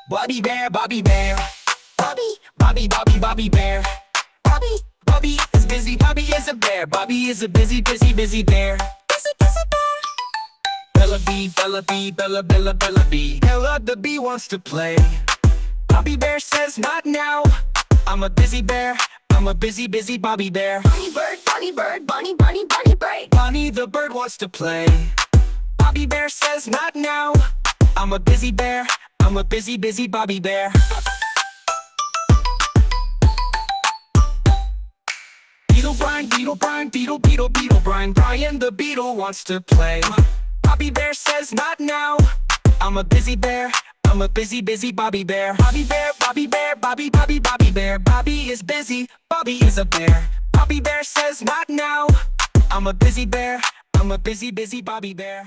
Bobby bear, Bobby bear. Bobby bear. Bobby is busy, Bobby is a bear. Bobby is a busy bear. Busy bear. Bella bee, Bella bee. Bella the bee wants to play. Bobby bear says not now. I'm a busy bear. I'm a busy Bobby bear. Bunny bird, bunny bird. Bunny the bird wants to play. Bobby bear says not now. I'm a busy bear. I'm a busy Bobby bear. Beetle Brian, Beetle Brian. Brian the beetle wants to play. Bobby bear says not now. I'm a busy bear. I'm a busy Bobby bear. Bobby bear, Bobby bear. Bobby is busy, Bobby is a bear. Bobby bear says not now. I'm a busy bear. I'm a busy Bobby bear.